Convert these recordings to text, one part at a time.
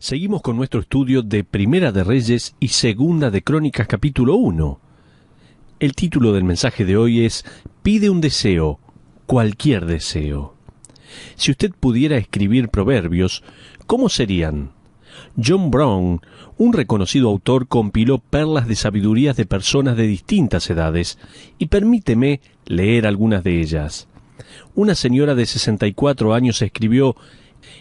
Seguimos con nuestro estudio de Primera de Reyes y Segunda de Crónicas capítulo 1. El título del mensaje de hoy es Pide un deseo, cualquier deseo. Si usted pudiera escribir proverbios, ¿cómo serían? John Brown, un reconocido autor, compiló perlas de sabidurías de personas de distintas edades, y permíteme leer algunas de ellas. Una señora de 64 años escribió: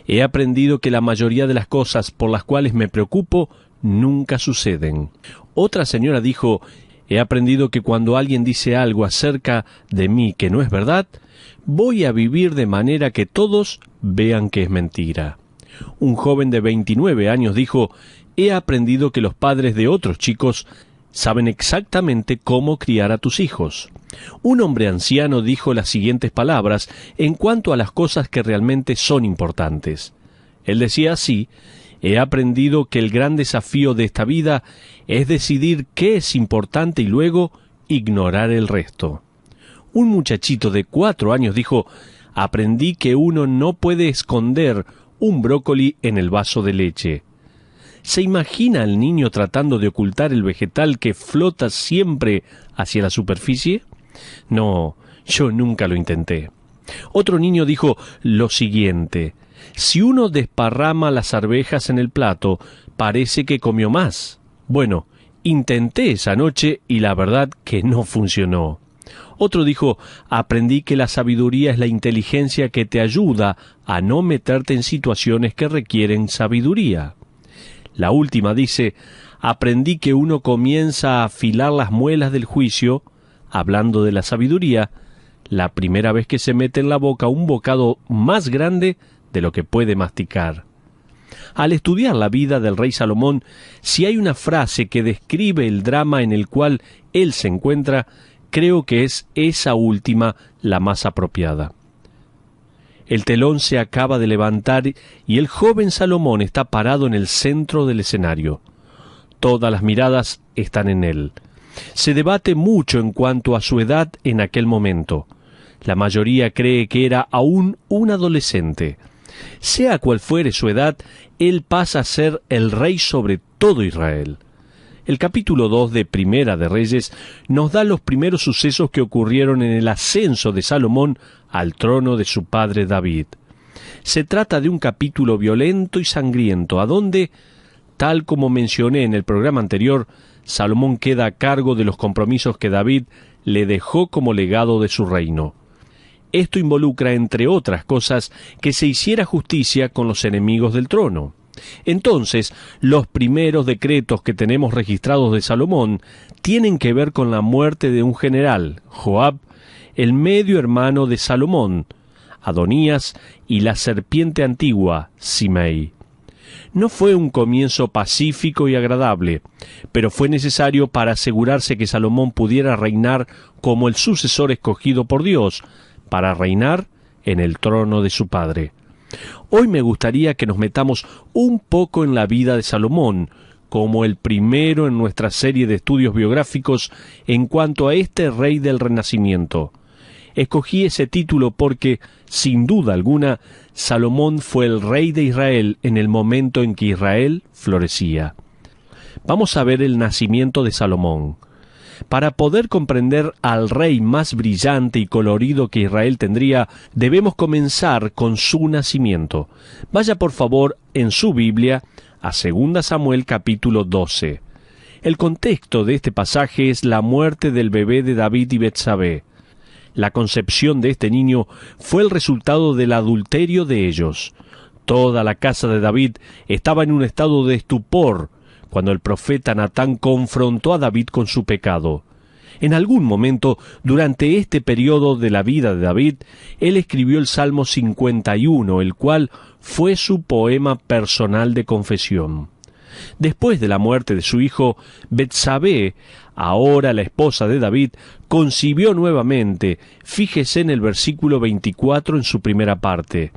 «He aprendido que la mayoría de las cosas por las cuales me preocupo nunca suceden». Otra señora dijo: «He aprendido que cuando alguien dice algo acerca de mí que no es verdad, voy a vivir de manera que todos vean que es mentira». Un joven de 29 años dijo: «He aprendido que los padres de otros chicos saben exactamente cómo criar a tus hijos». Un hombre anciano dijo las siguientes palabras en cuanto a las cosas que realmente son importantes. Él decía así: «He aprendido que el gran desafío de esta vida es decidir qué es importante y luego ignorar el resto». Un muchachito de 4 años dijo: «Aprendí que uno no puede esconder un brócoli en el vaso de leche». ¿Se imagina al niño tratando de ocultar el vegetal que flota siempre hacia la superficie? No, yo nunca lo intenté. Otro niño dijo lo siguiente: «Si uno desparrama las arvejas en el plato, parece que comió más». Bueno, intenté esa noche y la verdad que no funcionó. Otro dijo: «Aprendí que la sabiduría es la inteligencia que te ayuda a no meterte en situaciones que requieren sabiduría». La última dice: «Aprendí que uno comienza a afilar las muelas del juicio», hablando de la sabiduría, «la primera vez que se mete en la boca un bocado más grande de lo que puede masticar». Al estudiar la vida del rey Salomón, si hay una frase que describe el drama en el cual él se encuentra, creo que es esa última la más apropiada. El telón se acaba de levantar y el joven Salomón está parado en el centro del escenario. Todas las miradas están en él. Se debate mucho en cuanto a su edad en aquel momento. La mayoría cree que era aún un adolescente. Sea cual fuere su edad, él pasa a ser el rey sobre todo Israel. El capítulo 2 de Primera de Reyes nos da los primeros sucesos que ocurrieron en el ascenso de Salomón al trono de su padre David. Se trata de un capítulo violento y sangriento, a donde, tal como mencioné en el programa anterior, Salomón queda a cargo de los compromisos que David le dejó como legado de su reino. Esto involucra, entre otras cosas, que se hiciera justicia con los enemigos del trono. Entonces, los primeros decretos que tenemos registrados de Salomón tienen que ver con la muerte de un general, Joab, el medio hermano de Salomón, Adonías, y la serpiente antigua, Simei. No fue un comienzo pacífico y agradable, pero fue necesario para asegurarse que Salomón pudiera reinar como el sucesor escogido por Dios, para reinar en el trono de su padre. Hoy me gustaría que nos metamos un poco en la vida de Salomón, como el primero en nuestra serie de estudios biográficos en cuanto a este rey del Renacimiento. Escogí ese título porque, sin duda alguna, Salomón fue el rey de Israel en el momento en que Israel florecía. Vamos a ver el nacimiento de Salomón. Para poder comprender al rey más brillante y colorido que Israel tendría, debemos comenzar con su nacimiento. Vaya por favor en su Biblia a 2 Samuel capítulo 12. El contexto de este pasaje es la muerte del bebé de David y Betsabé. La concepción de este niño fue el resultado del adulterio de ellos. Toda la casa de David estaba en un estado de estupor cuando el profeta Natán confrontó a David con su pecado. En algún momento, durante este periodo de la vida de David, él escribió el Salmo 51, el cual fue su poema personal de confesión. Después de la muerte de su hijo, Betsabé, ahora la esposa de David, concibió nuevamente. Fíjese en el versículo 24 en su primera parte.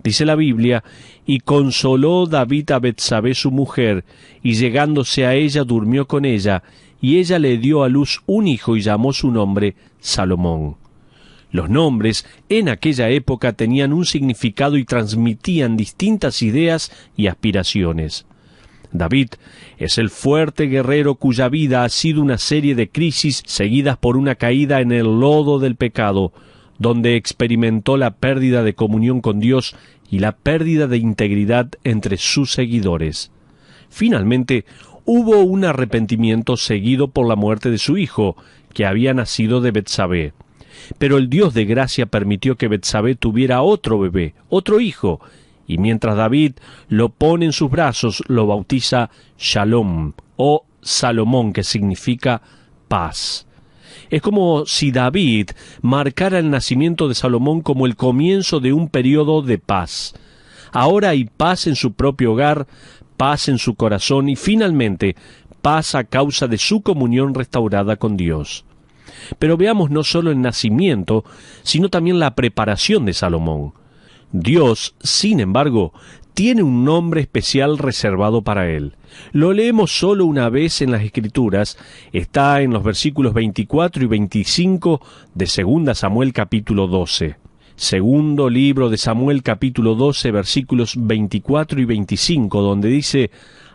Dice la Biblia: «Y consoló David a Betsabé su mujer, y llegándose a ella durmió con ella, y ella le dio a luz un hijo y llamó su nombre Salomón». Los nombres en aquella época tenían un significado y transmitían distintas ideas y aspiraciones. David es el fuerte guerrero cuya vida ha sido una serie de crisis seguidas por una caída en el lodo del pecado, donde experimentó la pérdida de comunión con Dios y la pérdida de integridad entre sus seguidores. Finalmente, hubo un arrepentimiento seguido por la muerte de su hijo, que había nacido de Betsabé. Pero el Dios de gracia permitió que Betsabé tuviera otro bebé, otro hijo, y mientras David lo pone en sus brazos, lo bautiza Shalom, o Salomón, que significa paz. Es como si David marcara el nacimiento de Salomón como el comienzo de un periodo de paz. Ahora hay paz en su propio hogar, paz en su corazón y finalmente paz a causa de su comunión restaurada con Dios. Pero veamos no solo el nacimiento, sino también la preparación de Salomón. Dios, sin embargo, tiene un nombre especial reservado para él. Lo leemos solo una vez en las Escrituras, está en los versículos 24 y 25 de 2 Samuel capítulo 12. Segundo libro de Samuel capítulo 12, versículos 24 y 25, donde dice: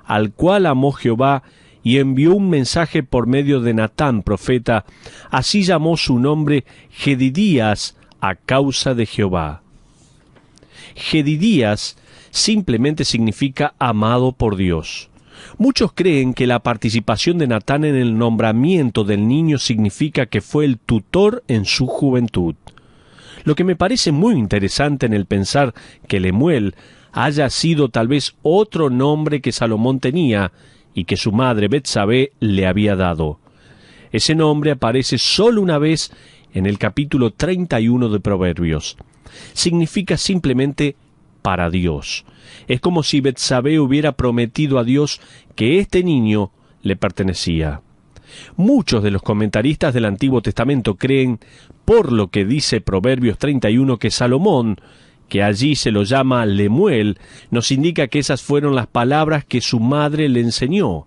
al cual amó Jehová y envió un mensaje por medio de Natán, profeta, así llamó su nombre Jedidías a causa de Jehová. Jedidías simplemente significa amado por Dios. Muchos creen que la participación de Natán en el nombramiento del niño significa que fue el tutor en su juventud. Lo que me parece muy interesante en el pensar que Lemuel haya sido tal vez otro nombre que Salomón tenía y que su madre Betsabé le había dado. Ese nombre aparece solo una vez en el capítulo 31 de Proverbios. Significa simplemente para Dios. Es como si Betsabé hubiera prometido a Dios que este niño le pertenecía. Muchos de los comentaristas del Antiguo Testamento creen, por lo que dice Proverbios 31, que Salomón, que allí se lo llama Lemuel, nos indica que esas fueron las palabras que su madre le enseñó.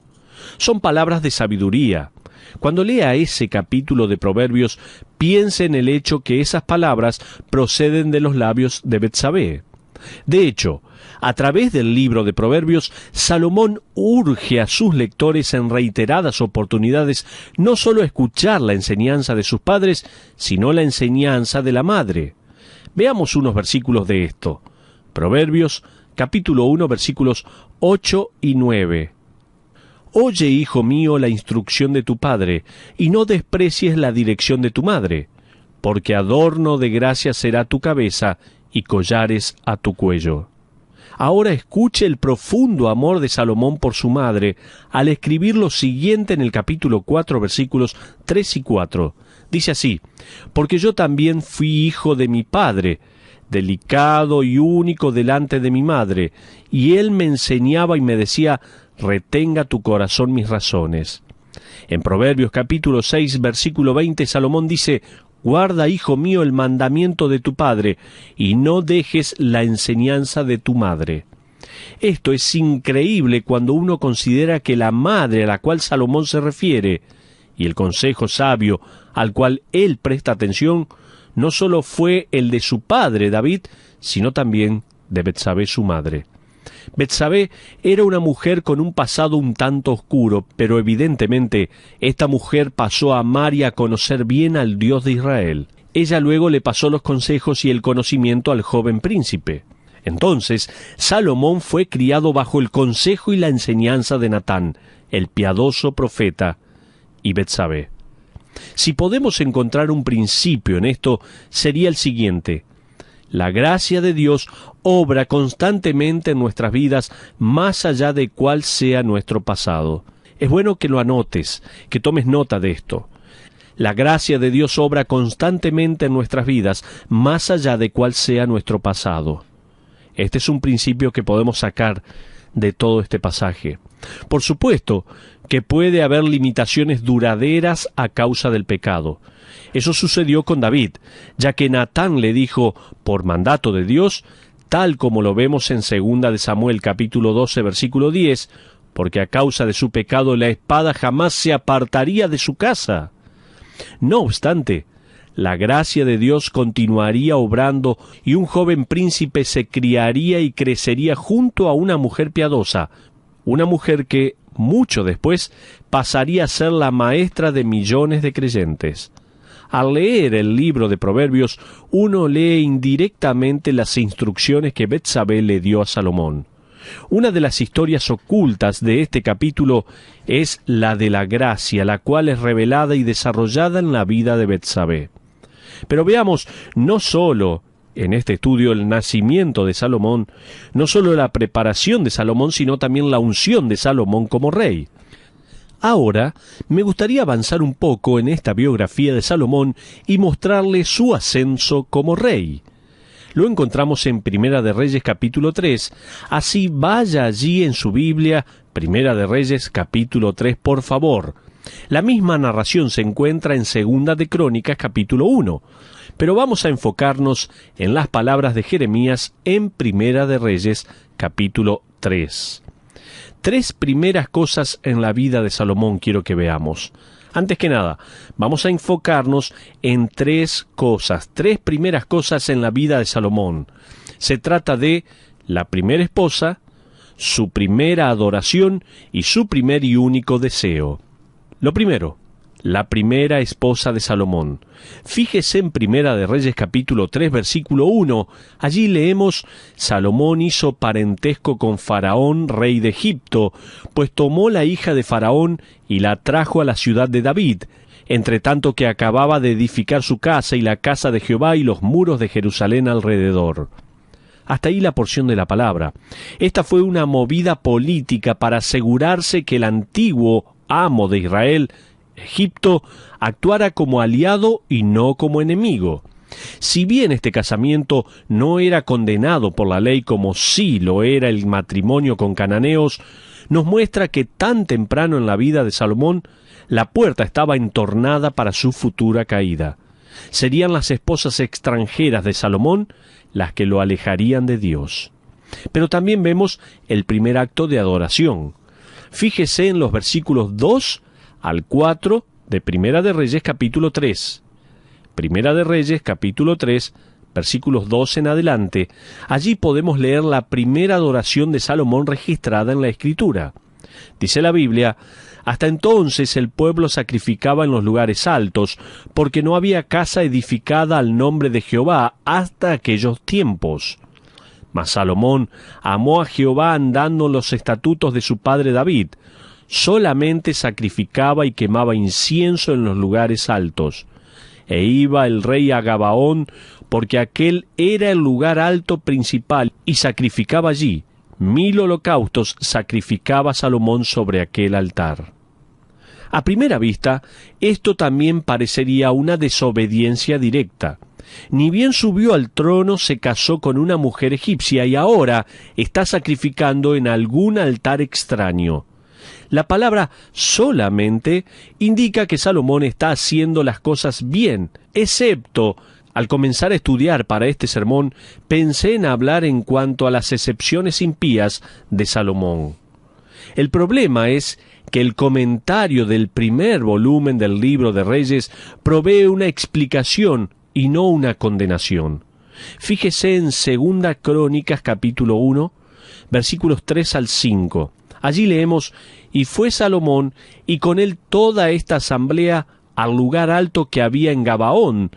Son palabras de sabiduría. Cuando lea ese capítulo de Proverbios, piense en el hecho que esas palabras proceden de los labios de Betsabé. De hecho, a través del libro de Proverbios, Salomón urge a sus lectores en reiteradas oportunidades no solo a escuchar la enseñanza de sus padres, sino la enseñanza de la madre. Veamos unos versículos de esto. Proverbios, capítulo 1, versículos 8 y 9. Oye, hijo mío, la instrucción de tu padre, y no desprecies la dirección de tu madre, porque adorno de gracia será tu cabeza, y collares a tu cuello. Ahora escuche el profundo amor de Salomón por su madre al escribir lo siguiente en el capítulo 4, versículos 3 y 4. Dice así: porque yo también fui hijo de mi padre, delicado y único delante de mi madre, y él me enseñaba y me decía: retenga tu corazón mis razones. En Proverbios capítulo 6, versículo 20, Salomón dice: guarda, hijo mío, el mandamiento de tu padre, y no dejes la enseñanza de tu madre. Esto es increíble cuando uno considera que la madre a la cual Salomón se refiere, y el consejo sabio al cual él presta atención, no solo fue el de su padre David, sino también de Betsabé su madre. Betsabé era una mujer con un pasado un tanto oscuro, pero evidentemente esta mujer pasó a amar y a conocer bien al Dios de Israel. Ella luego le pasó los consejos y el conocimiento al joven príncipe. Entonces, Salomón fue criado bajo el consejo y la enseñanza de Natán, el piadoso profeta, y Betsabé. Si podemos encontrar un principio en esto, sería el siguiente: la gracia de Dios obra constantemente en nuestras vidas más allá de cuál sea nuestro pasado. Es bueno que lo anotes, que tomes nota de esto. La gracia de Dios obra constantemente en nuestras vidas más allá de cuál sea nuestro pasado. Este es un principio que podemos sacar de todo este pasaje. Por supuesto que puede haber limitaciones duraderas a causa del pecado. Eso sucedió con David, ya que Natán le dijo, por mandato de Dios, tal como lo vemos en 2 de Samuel capítulo 12, versículo 10, porque a causa de su pecado la espada jamás se apartaría de su casa. No obstante, la gracia de Dios continuaría obrando y un joven príncipe se criaría y crecería junto a una mujer piadosa, una mujer que, mucho después, pasaría a ser la maestra de millones de creyentes. Al leer el libro de Proverbios, uno lee indirectamente las instrucciones que Betsabé le dio a Salomón. Una de las historias ocultas de este capítulo es la de la gracia, la cual es revelada y desarrollada en la vida de Betsabé. Pero veamos no solo en este estudio el nacimiento de Salomón, no solo la preparación de Salomón, sino también la unción de Salomón como rey. Ahora, me gustaría avanzar un poco en esta biografía de Salomón y mostrarle su ascenso como rey. Lo encontramos en Primera de Reyes capítulo 3, así vaya allí en su Biblia, Primera de Reyes capítulo 3, por favor. La misma narración se encuentra en Segunda de Crónicas capítulo 1, pero vamos a enfocarnos en las palabras de Jeremías en Primera de Reyes capítulo 3. Tres primeras cosas en la vida de Salomón quiero que veamos. Antes que nada, vamos a enfocarnos en tres primeras cosas en la vida de Salomón. Se trata de la primera esposa, su primera adoración y su primer y único deseo. Lo primero, la primera esposa de Salomón. Fíjese en Primera de Reyes capítulo 3 versículo 1. Allí leemos: Salomón hizo parentesco con Faraón, rey de Egipto, pues tomó la hija de Faraón y la trajo a la ciudad de David, entre tanto que acababa de edificar su casa y la casa de Jehová y los muros de Jerusalén alrededor. Hasta ahí la porción de la palabra. Esta fue una movida política para asegurarse que el antiguo amo de Israel, Egipto, actuara como aliado y no como enemigo. Si bien este casamiento no era condenado por la ley como sí lo era el matrimonio con cananeos, nos muestra que tan temprano en la vida de Salomón, la puerta estaba entornada para su futura caída. Serían las esposas extranjeras de Salomón las que lo alejarían de Dios. Pero también vemos el primer acto de adoración. Fíjese en los versículos 2 al 4 de Primera de Reyes capítulo 3. Primera de Reyes capítulo 3, versículos 2 en adelante. Allí podemos leer la primera adoración de Salomón registrada en la Escritura. Dice la Biblia: hasta entonces el pueblo sacrificaba en los lugares altos, porque no había casa edificada al nombre de Jehová hasta aquellos tiempos. Mas Salomón amó a Jehová andando en los estatutos de su padre David. Solamente sacrificaba y quemaba incienso en los lugares altos. E iba el rey a Gabaón, porque aquel era el lugar alto principal, y sacrificaba allí. 1000 holocaustos sacrificaba Salomón sobre aquel altar. A primera vista, esto también parecería una desobediencia directa. Ni bien subió al trono, se casó con una mujer egipcia y ahora está sacrificando en algún altar extraño. La palabra solamente indica que Salomón está haciendo las cosas bien, excepto, al comenzar a estudiar para este sermón, pensé en hablar en cuanto a las excepciones impías de Salomón. El problema es que el comentario del primer volumen del libro de Reyes provee una explicación y no una condenación. Fíjese en Segunda Crónicas capítulo 1, versículos 3 al 5. Allí leemos: y fue Salomón, y con él toda esta asamblea, al lugar alto que había en Gabaón,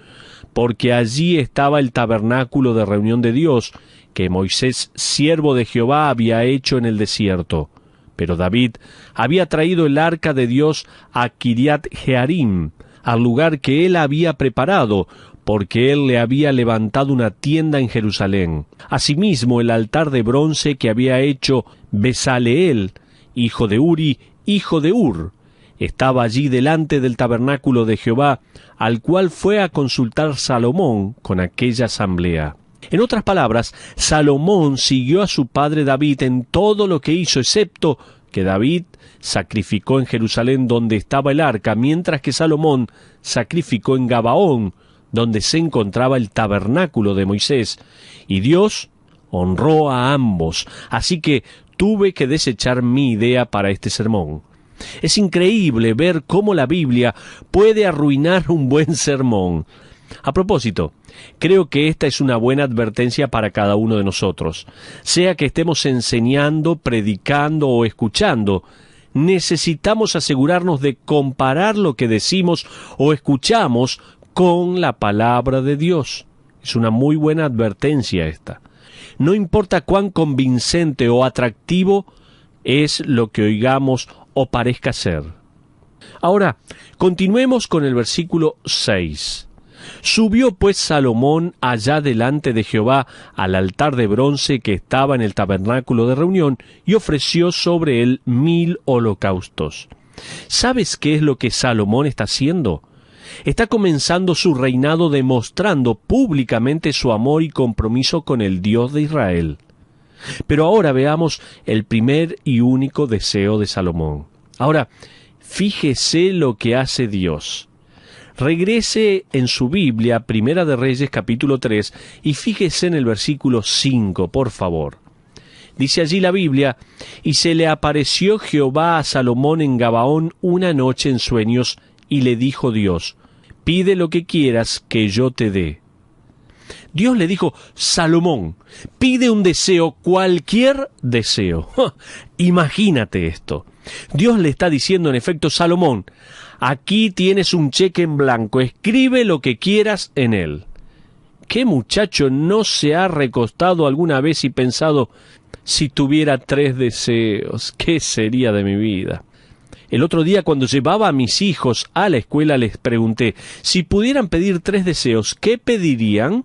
porque allí estaba el tabernáculo de reunión de Dios, que Moisés, siervo de Jehová, había hecho en el desierto. Pero David había traído el arca de Dios a Kiriat Jearim, al lugar que él había preparado, porque él le había levantado una tienda en Jerusalén. Asimismo, el altar de bronce que había hecho Besaleel, hijo de Uri, hijo de Ur, estaba allí delante del tabernáculo de Jehová, al cual fue a consultar Salomón con aquella asamblea. En otras palabras, Salomón siguió a su padre David en todo lo que hizo, excepto que David sacrificó en Jerusalén donde estaba el arca, mientras que Salomón sacrificó en Gabaón, donde se encontraba el tabernáculo de Moisés, y Dios honró a ambos. Así que tuve que desechar mi idea para este sermón. Es increíble ver cómo la Biblia puede arruinar un buen sermón. A propósito, creo que esta es una buena advertencia para cada uno de nosotros. Sea que estemos enseñando, predicando o escuchando, necesitamos asegurarnos de comparar lo que decimos o escuchamos con la palabra de Dios. Es una muy buena advertencia esta. No importa cuán convincente o atractivo es lo que oigamos o parezca ser. Ahora, continuemos con el versículo 6. Subió pues Salomón allá delante de Jehová al altar de bronce que estaba en el tabernáculo de reunión y ofreció sobre él 1000 holocaustos. ¿Sabes qué es lo que Salomón está haciendo? Está comenzando su reinado demostrando públicamente su amor y compromiso con el Dios de Israel. Pero ahora veamos el primer y único deseo de Salomón. Ahora, fíjese lo que hace Dios. Regrese en su Biblia, Primera de Reyes, capítulo 3, y fíjese en el versículo 5, por favor. Dice allí la Biblia, y se le apareció Jehová a Salomón en Gabaón una noche en sueños, y le dijo Dios, pide lo que quieras que yo te dé. Dios le dijo, Salomón, pide un deseo, cualquier deseo. Imagínate esto. Dios le está diciendo en efecto, Salomón, aquí tienes un cheque en blanco, escribe lo que quieras en él. ¿Qué muchacho no se ha recostado alguna vez y pensado, si tuviera 3 deseos, qué sería de mi vida? El otro día cuando llevaba a mis hijos a la escuela les pregunté, si pudieran pedir 3 deseos, ¿qué pedirían?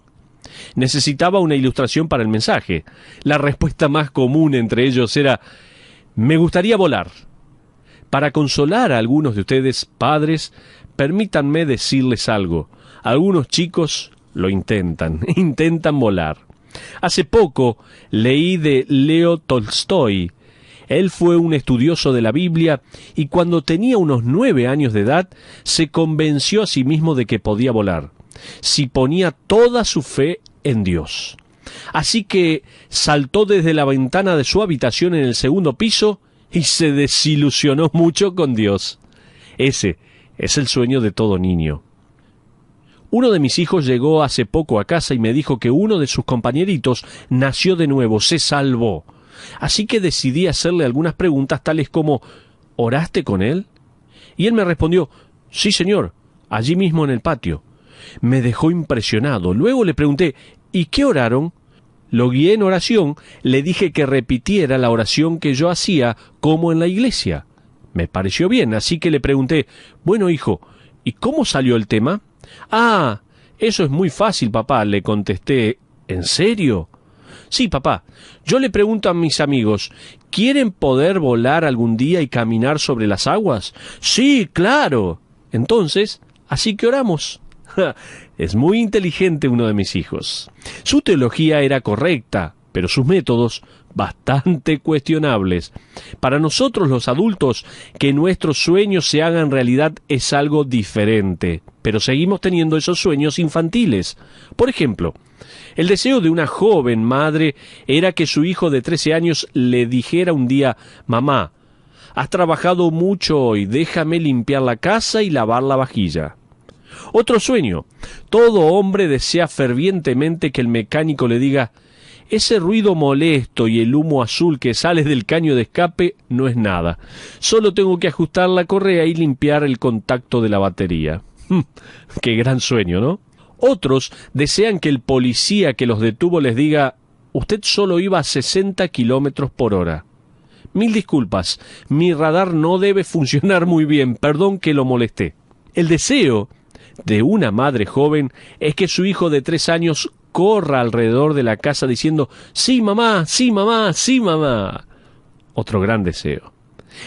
Necesitaba una ilustración para el mensaje. La respuesta más común entre ellos era, me gustaría volar. Para consolar a algunos de ustedes, padres, permítanme decirles algo. Algunos chicos lo intentan volar. Hace poco leí de Leo Tolstoy. Él fue un estudioso de la Biblia y cuando tenía unos 9 años de edad, se convenció a sí mismo de que podía volar, si ponía toda su fe en Dios. Así que saltó desde la ventana de su habitación en el 2º piso y se desilusionó mucho con Dios. Ese es el sueño de todo niño. Uno de mis hijos llegó hace poco a casa y me dijo que uno de sus compañeritos nació de nuevo, se salvó. Así que decidí hacerle algunas preguntas tales como, ¿oraste con él? Y él me respondió, sí señor, allí mismo en el patio. Me dejó impresionado. Luego le pregunté, ¿y qué oraron? Lo guié en oración, le dije que repitiera la oración que yo hacía como en la iglesia. Me pareció bien, así que le pregunté, bueno hijo, ¿y cómo salió el tema? Ah, eso es muy fácil, papá, le contesté. ¿En serio? Sí, papá. Yo le pregunto a mis amigos, ¿quieren poder volar algún día y caminar sobre las aguas? Sí, claro. Entonces, así que oramos. Es muy inteligente uno de mis hijos. Su teología era correcta, pero sus métodos bastante cuestionables. Para nosotros los adultos, que nuestros sueños se hagan realidad es algo diferente, pero seguimos teniendo esos sueños infantiles. Por ejemplo, el deseo de una joven madre era que su hijo de 13 años le dijera un día, mamá, has trabajado mucho hoy, déjame limpiar la casa y lavar la vajilla. Otro sueño, todo hombre desea fervientemente que el mecánico le diga, ese ruido molesto y el humo azul que sale del caño de escape no es nada, solo tengo que ajustar la correa y limpiar el contacto de la batería. ¡Qué gran sueño!, ¿no? Otros desean que el policía que los detuvo les diga, usted solo iba a 60 kilómetros por hora. Mil disculpas, mi radar no debe funcionar muy bien, perdón que lo molesté. El deseo de una madre joven es que su hijo de 3 años corra alrededor de la casa diciendo, sí mamá, sí mamá, sí mamá. Otro gran deseo.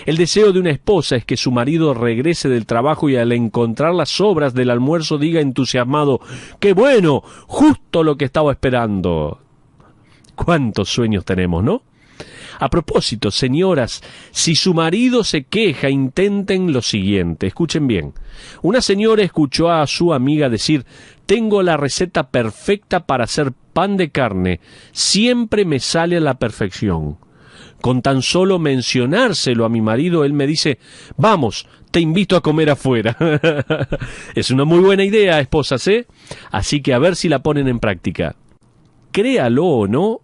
El deseo de una esposa es que su marido regrese del trabajo y al encontrar las sobras del almuerzo diga entusiasmado, ¡qué bueno! Justo lo que estaba esperando. ¿Cuántos sueños tenemos, no? A propósito, señoras, si su marido se queja, intenten lo siguiente. Escuchen bien. Una señora escuchó a su amiga decir, tengo la receta perfecta para hacer pan de carne. Siempre me sale a la perfección. Con tan solo mencionárselo a mi marido, él me dice, vamos, te invito a comer afuera. Es una muy buena idea, esposas, ¿eh? Así que a ver si la ponen en práctica. Créalo o no,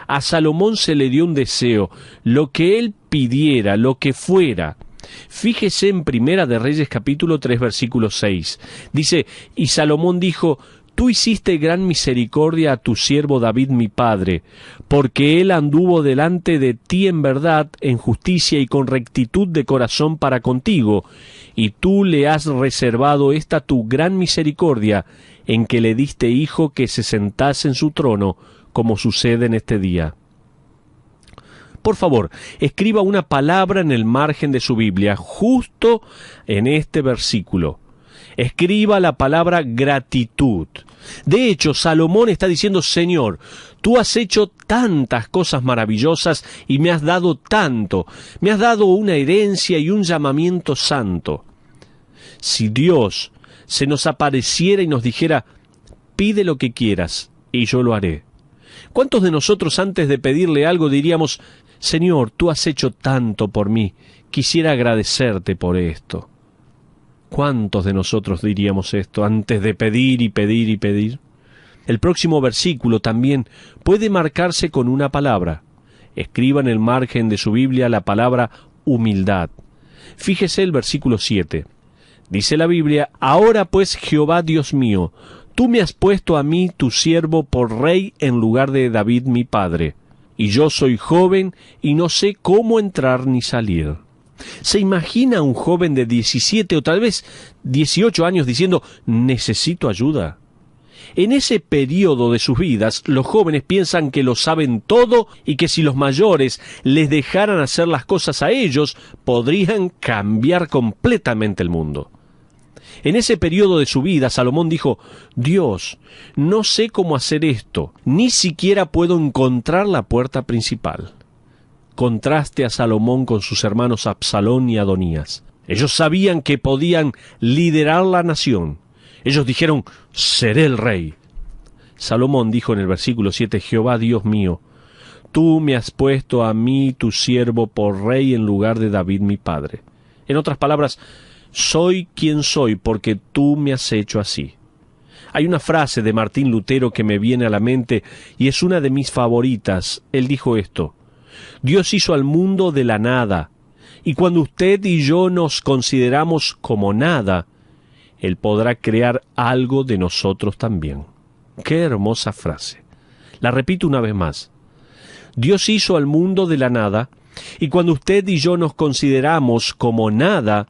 a Salomón se le dio un deseo, lo que él pidiera, lo que fuera. Fíjese en Primera de Reyes capítulo 3 versículo 6. Dice, y Salomón dijo, tú hiciste gran misericordia a tu siervo David mi padre, porque él anduvo delante de ti en verdad, en justicia y con rectitud de corazón para contigo, y tú le has reservado esta tu gran misericordia, en que le diste hijo que se sentase en su trono, como sucede en este día. Por favor, escriba una palabra en el margen de su Biblia, justo en este versículo. Escriba la palabra gratitud. De hecho, Salomón está diciendo, Señor, tú has hecho tantas cosas maravillosas y me has dado tanto. Me has dado una herencia y un llamamiento santo. Si Dios se nos apareciera y nos dijera, pide lo que quieras y yo lo haré. ¿Cuántos de nosotros antes de pedirle algo diríamos, Señor, tú has hecho tanto por mí, quisiera agradecerte por esto? ¿Cuántos de nosotros diríamos esto antes de pedir y pedir y pedir? El próximo versículo también puede marcarse con una palabra. Escriba en el margen de su Biblia la palabra humildad. Fíjese el versículo 7. Dice la Biblia, ahora pues Jehová Dios mío, tú me has puesto a mí tu siervo por rey en lugar de David mi padre, y yo soy joven y no sé cómo entrar ni salir. ¿Se imagina un joven de 17 o tal vez 18 años diciendo, necesito ayuda? En ese periodo de sus vidas, los jóvenes piensan que lo saben todo y que si los mayores les dejaran hacer las cosas a ellos, podrían cambiar completamente el mundo. En ese periodo de su vida, Salomón dijo, Dios, no sé cómo hacer esto, ni siquiera puedo encontrar la puerta principal. Contraste a Salomón con sus hermanos Absalón y Adonías. Ellos sabían que podían liderar la nación. Ellos dijeron, seré el rey. Salomón dijo en el versículo 7, Jehová Dios mío, tú me has puesto a mí, tu siervo, por rey en lugar de David mi padre. En otras palabras, soy quien soy porque tú me has hecho así. Hay una frase de Martín Lutero que me viene a la mente y es una de mis favoritas. Él dijo esto, Dios hizo al mundo de la nada, y cuando usted y yo nos consideramos como nada, Él podrá crear algo de nosotros también. ¡Qué hermosa frase! La repito una vez más. Dios hizo al mundo de la nada, y cuando usted y yo nos consideramos como nada,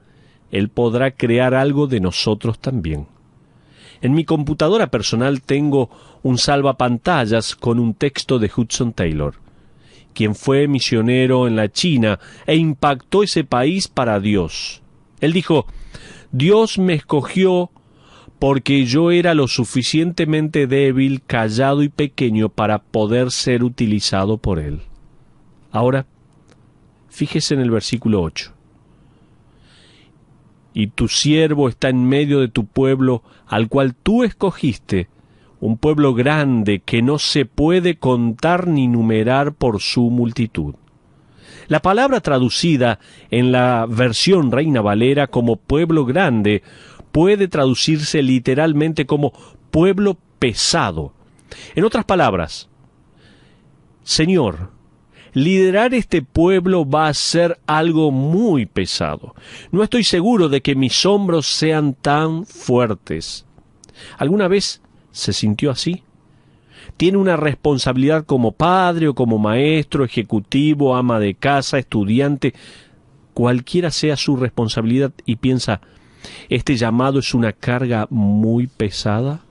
Él podrá crear algo de nosotros también. En mi computadora personal tengo un salvapantallas con un texto de Hudson Taylor, quien fue misionero en la China e impactó ese país para Dios. Él dijo, Dios me escogió porque yo era lo suficientemente débil, callado y pequeño para poder ser utilizado por Él. Ahora, fíjese en el versículo 8. Y tu siervo está en medio de tu pueblo, al cual tú escogiste, un pueblo grande que no se puede contar ni numerar por su multitud. La palabra traducida en la versión Reina Valera como pueblo grande puede traducirse literalmente como pueblo pesado. En otras palabras, Señor, liderar este pueblo va a ser algo muy pesado. No estoy seguro de que mis hombros sean tan fuertes. ¿Alguna vez se sintió así? Tiene una responsabilidad como padre o como maestro, ejecutivo, ama de casa, estudiante, cualquiera sea su responsabilidad y piensa, ¿este llamado es una carga muy pesada?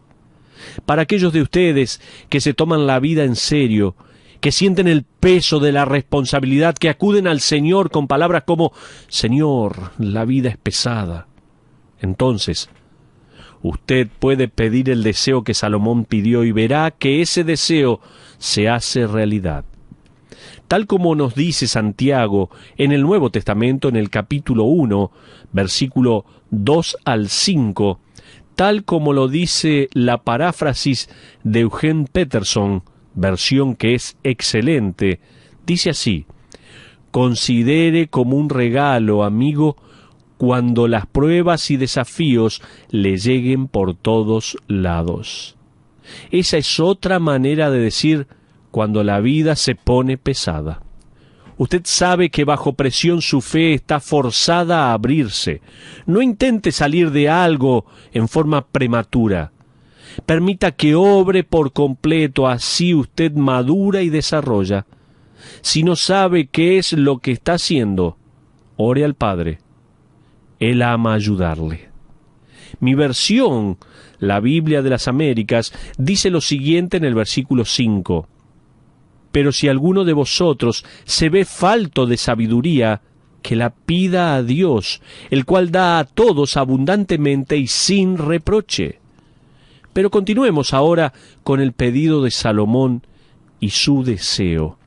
Para aquellos de ustedes que se toman la vida en serio, que sienten el peso de la responsabilidad, que acuden al Señor con palabras como, Señor, la vida es pesada. Entonces, usted puede pedir el deseo que Salomón pidió y verá que ese deseo se hace realidad. Tal como nos dice Santiago en el Nuevo Testamento, en el capítulo 1, versículo 2 al 5, tal como lo dice la paráfrasis de Eugene Peterson, versión que es excelente, dice así, Considere como un regalo, amigo, cuando las pruebas y desafíos le lleguen por todos lados. Esa es otra manera de decir cuando la vida se pone pesada. Usted sabe que bajo presión su fe está forzada a abrirse. No intente salir de algo en forma prematura. Permita que obre por completo, así usted madura y desarrolla. Si no sabe qué es lo que está haciendo, ore al Padre. Él ama ayudarle. Mi versión, la Biblia de las Américas, dice lo siguiente en el versículo 5. Pero si alguno de vosotros se ve falto de sabiduría, que la pida a Dios, el cual da a todos abundantemente y sin reproche. Pero continuemos ahora con el pedido de Salomón y su deseo.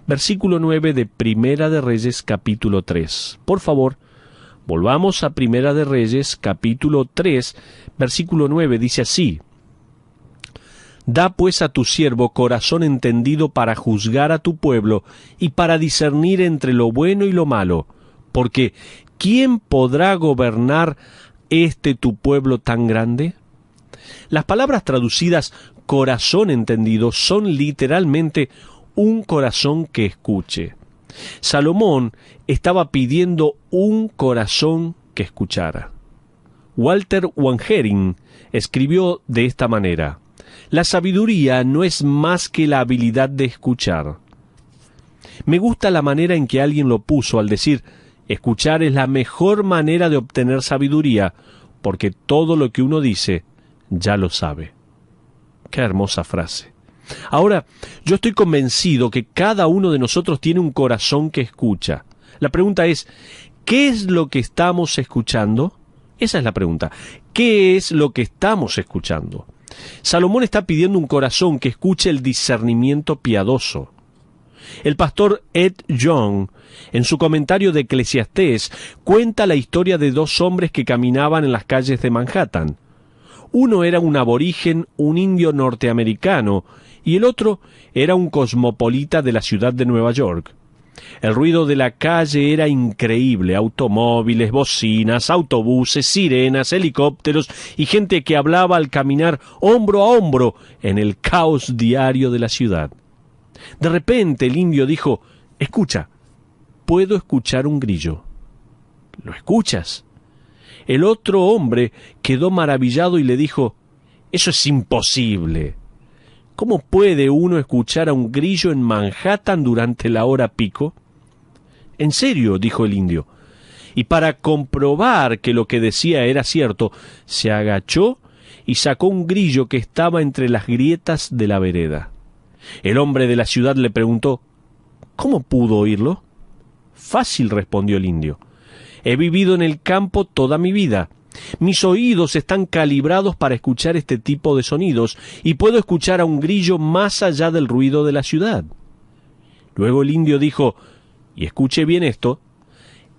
Versículo 9 de Primera de Reyes, capítulo 3. Por favor, volvamos a Primera de Reyes, capítulo 3, versículo 9, dice así: Da pues a tu siervo corazón entendido para juzgar a tu pueblo y para discernir entre lo bueno y lo malo, porque ¿quién podrá gobernar tu pueblo tan grande? Las palabras traducidas corazón entendido son literalmente un corazón que escuche. Salomón estaba pidiendo un corazón que escuchara. Walter Wangerin escribió de esta manera: la sabiduría no es más que la habilidad de escuchar. Me gusta la manera en que alguien lo puso al decir: escuchar es la mejor manera de obtener sabiduría, porque todo lo que uno dice ya lo sabe. Qué hermosa frase. Ahora, yo estoy convencido que cada uno de nosotros tiene un corazón que escucha. La pregunta es, ¿qué es lo que estamos escuchando? Esa es la pregunta. ¿Qué es lo que estamos escuchando? Salomón está pidiendo un corazón que escuche el discernimiento piadoso. El pastor Ed Young, en su comentario de Eclesiastés, cuenta la historia de dos hombres que caminaban en las calles de Manhattan. Uno era un aborigen, un indio norteamericano, y el otro era un cosmopolita de la ciudad de Nueva York. El ruido de la calle era increíble: automóviles, bocinas, autobuses, sirenas, helicópteros y gente que hablaba al caminar hombro a hombro en el caos diario de la ciudad. De repente el indio dijo: escucha, puedo escuchar un grillo. ¿Lo escuchas? El otro hombre quedó maravillado y le dijo: eso es imposible. ¿Cómo puede uno escuchar a un grillo en Manhattan durante la hora pico? En serio, dijo el indio. Y para comprobar que lo que decía era cierto, se agachó y sacó un grillo que estaba entre las grietas de la vereda. El hombre de la ciudad le preguntó: ¿cómo pudo oírlo? Fácil, respondió el indio. He vivido en el campo toda mi vida. Mis oídos están calibrados para escuchar este tipo de sonidos y puedo escuchar a un grillo más allá del ruido de la ciudad. Luego el indio dijo, y escuche bien esto,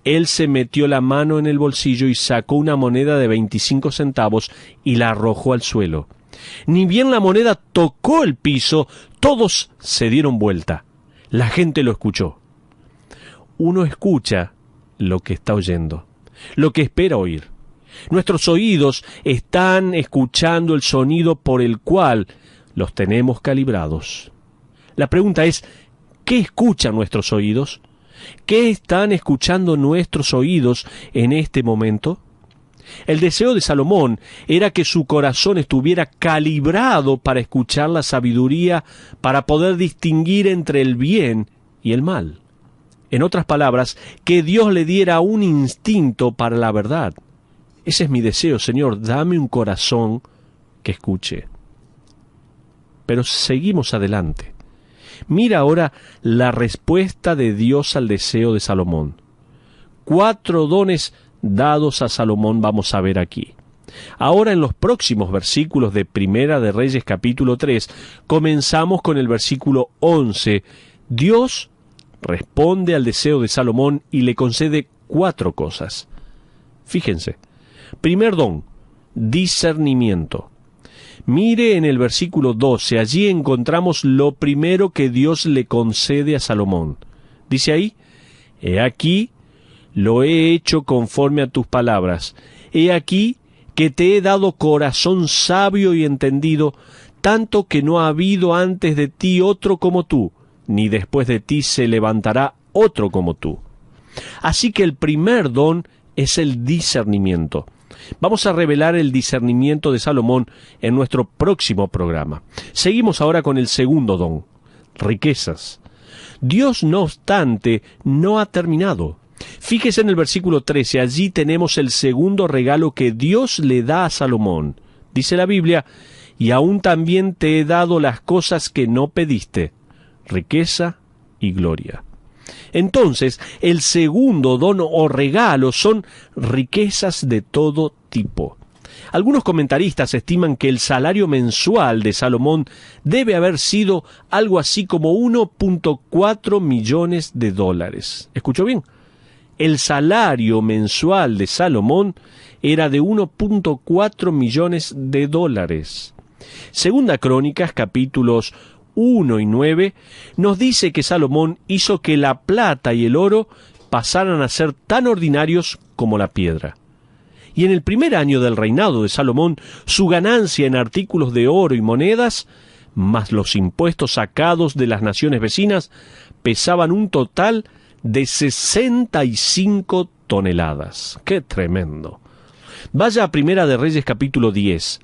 él se metió la mano en el bolsillo y sacó una moneda de 25 centavos y la arrojó al suelo. Ni bien la moneda tocó el piso, todos se dieron vuelta. La gente lo escuchó. Uno escucha lo que está oyendo, lo que espera oír. Nuestros oídos están escuchando el sonido por el cual los tenemos calibrados. La pregunta es, ¿qué escuchan nuestros oídos? ¿Qué están escuchando nuestros oídos en este momento? El deseo de Salomón era que su corazón estuviera calibrado para escuchar la sabiduría, para poder distinguir entre el bien y el mal. En otras palabras, que Dios le diera un instinto para la verdad. Ese es mi deseo, Señor, dame un corazón que escuche. Pero seguimos adelante. Mira ahora la respuesta de Dios al deseo de Salomón. 4 dones dados a Salomón vamos a ver aquí. Ahora en los próximos versículos de Primera de Reyes capítulo 3, comenzamos con el versículo 11. Dios responde al deseo de Salomón y le concede 4 cosas. Fíjense. Primer don, discernimiento. Mire en el versículo 12, allí encontramos lo primero que Dios le concede a Salomón. Dice ahí, He aquí, lo he hecho conforme a tus palabras. He aquí que te he dado corazón sabio y entendido, tanto que no ha habido antes de ti otro como tú, ni después de ti se levantará otro como tú. Así que el primer don es el discernimiento. Vamos a revelar el discernimiento de Salomón en nuestro próximo programa. Seguimos ahora con el segundo don, riquezas. Dios, no obstante, no ha terminado. Fíjese en el versículo 13, allí tenemos el segundo regalo que Dios le da a Salomón. Dice la Biblia, y aún también te he dado las cosas que no pediste, riqueza y gloria. Entonces, el segundo don o regalo son riquezas de todo tipo. Algunos comentaristas estiman que el salario mensual de Salomón debe haber sido algo así como 1.4 millones de dólares. ¿Escuchó bien? El salario mensual de Salomón era de 1.4 millones de dólares. Segunda Crónicas, capítulos 1 y 9, nos dice que Salomón hizo que la plata y el oro pasaran a ser tan ordinarios como la piedra. Y en el primer año del reinado de Salomón, su ganancia en artículos de oro y monedas, más los impuestos sacados de las naciones vecinas, pesaban un total de 65 toneladas. ¡Qué tremendo! Vaya a Primera de Reyes capítulo 10.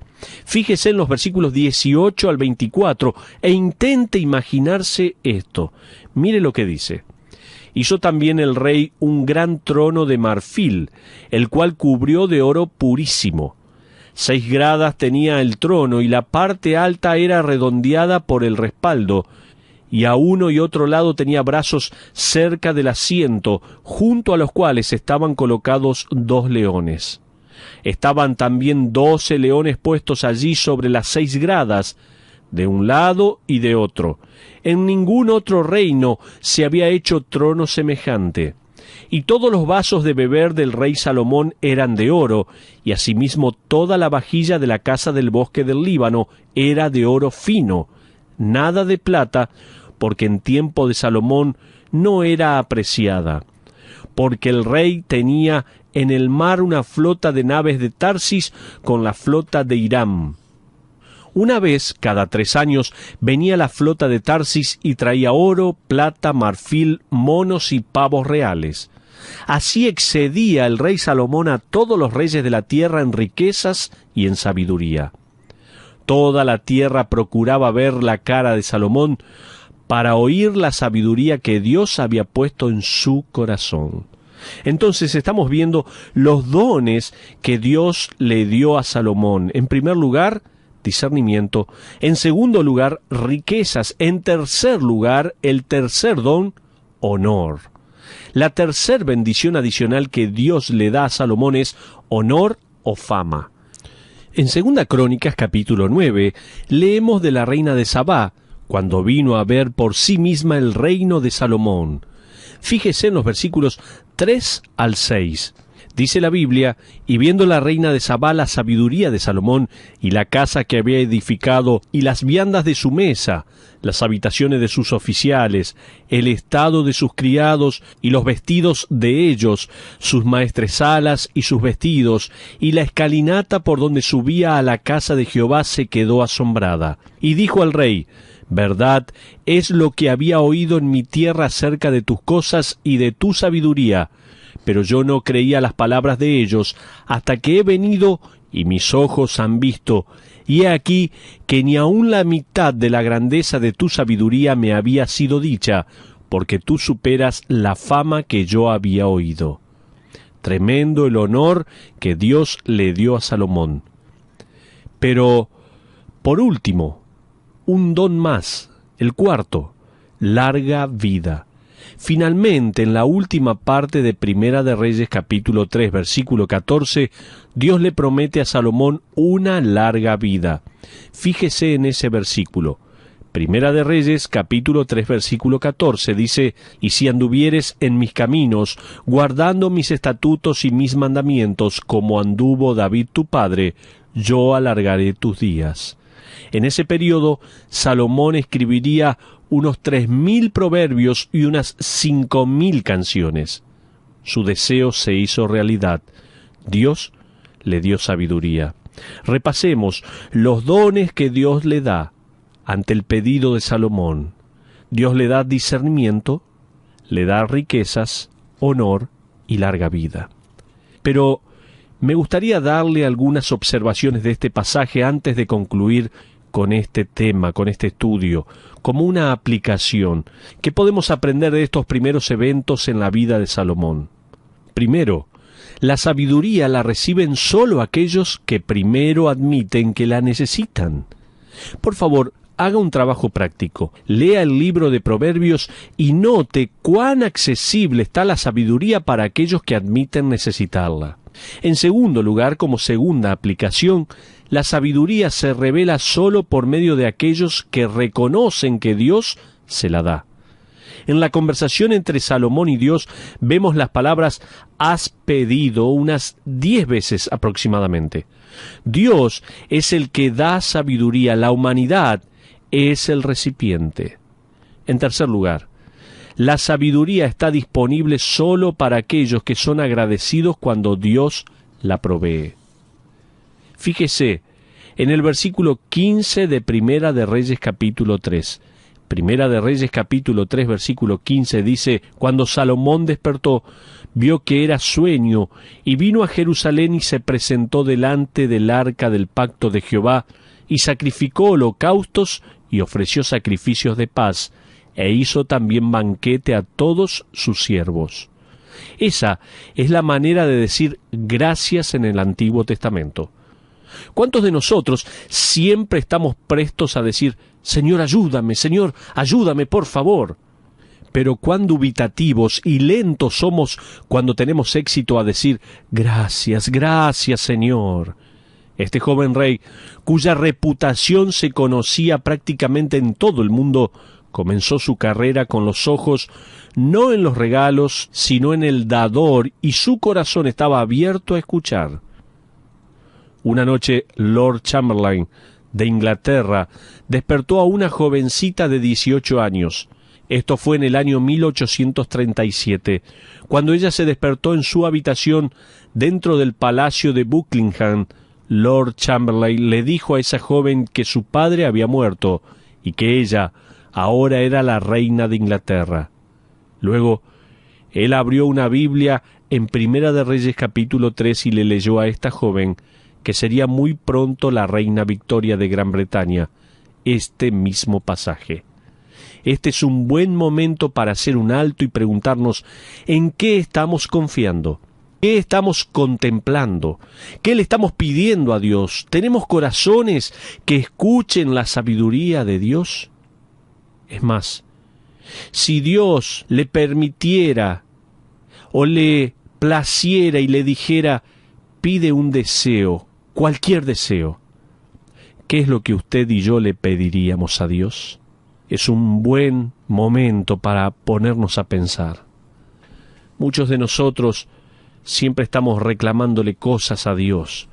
Fíjese en los versículos 18 al 24 e intente imaginarse esto. Mire lo que dice. Hizo también el rey un gran trono de marfil, el cual cubrió de oro purísimo. 6 gradas tenía el trono y la parte alta era redondeada por el respaldo, y a uno y otro lado tenía brazos cerca del asiento, junto a los cuales estaban colocados 2 leones. Estaban también 12 leones puestos allí sobre las 6 gradas, de un lado y de otro. En ningún otro reino se había hecho trono semejante. Y todos los vasos de beber del rey Salomón eran de oro, y asimismo toda la vajilla de la casa del bosque del Líbano era de oro fino, nada de plata, porque en tiempo de Salomón no era apreciada, porque el rey tenía en el mar una flota de naves de Tarsis con la flota de Hiram. Una vez cada 3 años venía la flota de Tarsis y traía oro, plata, marfil, monos y pavos reales. Así excedía el rey Salomón a todos los reyes de la tierra en riquezas y en sabiduría. Toda la tierra procuraba ver la cara de Salomón para oír la sabiduría que Dios había puesto en su corazón. Entonces estamos viendo los dones que Dios le dio a Salomón. En primer lugar, discernimiento. En segundo lugar, riquezas. En tercer lugar, el tercer don, honor. La tercer bendición adicional que Dios le da a Salomón es honor o fama. En 2 Crónicas capítulo 9 leemos de la reina de Sabá, cuando vino a ver por sí misma el reino de Salomón. Fíjese en los versículos 3 al 6. Dice la Biblia, y viendo la reina de Sabá la sabiduría de Salomón, y la casa que había edificado, y las viandas de su mesa, las habitaciones de sus oficiales, el estado de sus criados, y los vestidos de ellos, sus maestresalas y sus vestidos, y la escalinata por donde subía a la casa de Jehová, se quedó asombrada. Y dijo al rey, verdad es lo que había oído en mi tierra acerca de tus cosas y de tu sabiduría, pero yo no creía las palabras de ellos hasta que he venido y mis ojos han visto, y he aquí que ni aun la mitad de la grandeza de tu sabiduría me había sido dicha, porque tú superas la fama que yo había oído. Tremendo el honor que Dios le dio a Salomón. Pero, por último, un don más, el cuarto, larga vida. Finalmente, en la última parte de Primera de Reyes capítulo 3, versículo 14, Dios le promete a Salomón una larga vida. Fíjese en ese versículo. Primera de Reyes capítulo 3, versículo 14 dice, y si anduvieres en mis caminos, guardando mis estatutos y mis mandamientos, como anduvo David tu padre, yo alargaré tus días. En ese periodo, Salomón escribiría unos 3.000 proverbios y unas 5.000 canciones. Su deseo se hizo realidad. Dios le dio sabiduría. Repasemos los dones que Dios le da ante el pedido de Salomón. Dios le da discernimiento, le da riquezas, honor y larga vida. Pero me gustaría darle algunas observaciones de este pasaje antes de concluir con este tema, con este estudio, como una aplicación que podemos aprender de estos primeros eventos en la vida de Salomón. Primero, la sabiduría la reciben solo aquellos que primero admiten que la necesitan. Por favor, haga un trabajo práctico. Lea el libro de Proverbios y note cuán accesible está la sabiduría para aquellos que admiten necesitarla. En segundo lugar, como segunda aplicación, la sabiduría se revela solo por medio de aquellos que reconocen que Dios se la da. En la conversación entre Salomón y Dios vemos las palabras «has pedido» unas 10 veces aproximadamente. Dios es el que da sabiduría, la humanidad es el recipiente. En tercer lugar, la sabiduría está disponible solo para aquellos que son agradecidos cuando Dios la provee. Fíjese en el versículo 15 de Primera de Reyes capítulo 3. Primera de Reyes capítulo 3 versículo 15 dice: cuando Salomón despertó, vio que era sueño, y vino a Jerusalén y se presentó delante del arca del pacto de Jehová, y sacrificó holocaustos y ofreció sacrificios de paz, e hizo también banquete a todos sus siervos. Esa es la manera de decir gracias en el Antiguo Testamento. ¿Cuántos de nosotros siempre estamos prestos a decir, Señor, ayúdame, por favor? Pero cuán dubitativos y lentos somos cuando tenemos éxito a decir, gracias, Señor. Este joven rey, cuya reputación se conocía prácticamente en todo el mundo, comenzó su carrera con los ojos no en los regalos, sino en el dador, y su corazón estaba abierto a escuchar. Una noche, Lord Chamberlain, de Inglaterra, despertó a una jovencita de 18 años. Esto fue en el año 1837, cuando ella se despertó en su habitación dentro del palacio de Buckingham. Lord Chamberlain le dijo a esa joven que su padre había muerto y que ella ahora era la reina de Inglaterra. Luego, él abrió una Biblia en Primera de Reyes capítulo 3 y le leyó a esta joven que sería muy pronto la reina Victoria de Gran Bretaña, este mismo pasaje. Este es un buen momento para hacer un alto y preguntarnos en qué estamos confiando, qué estamos contemplando, qué le estamos pidiendo a Dios. ¿Tenemos corazones que escuchen la sabiduría de Dios? Es más, si Dios le permitiera o le placiera y le dijera, pide un deseo, cualquier deseo, ¿qué es lo que usted y yo le pediríamos a Dios? Es un buen momento para ponernos a pensar. Muchos de nosotros siempre estamos reclamándole cosas a Dios,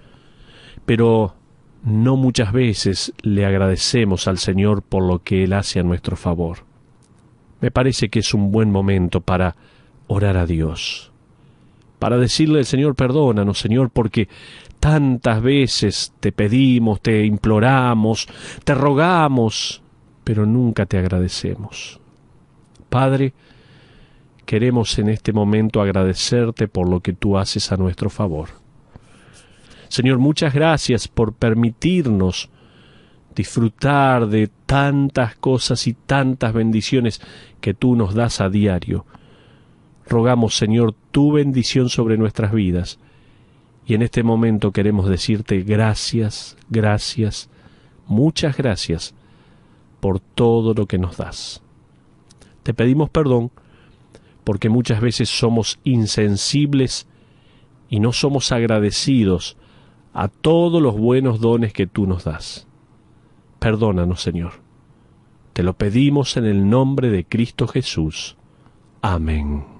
pero no muchas veces le agradecemos al Señor por lo que Él hace a nuestro favor. Me parece que es un buen momento para orar a Dios, para decirle al Señor, perdónanos, Señor, porque tantas veces te pedimos, te imploramos, te rogamos, pero nunca te agradecemos. Padre, queremos en este momento agradecerte por lo que tú haces a nuestro favor. Señor, muchas gracias por permitirnos disfrutar de tantas cosas y tantas bendiciones que tú nos das a diario. Rogamos, Señor, tu bendición sobre nuestras vidas. Y en este momento queremos decirte gracias, muchas gracias por todo lo que nos das. Te pedimos perdón porque muchas veces somos insensibles y no somos agradecidos a todos los buenos dones que tú nos das. Perdónanos, Señor. Te lo pedimos en el nombre de Cristo Jesús. Amén.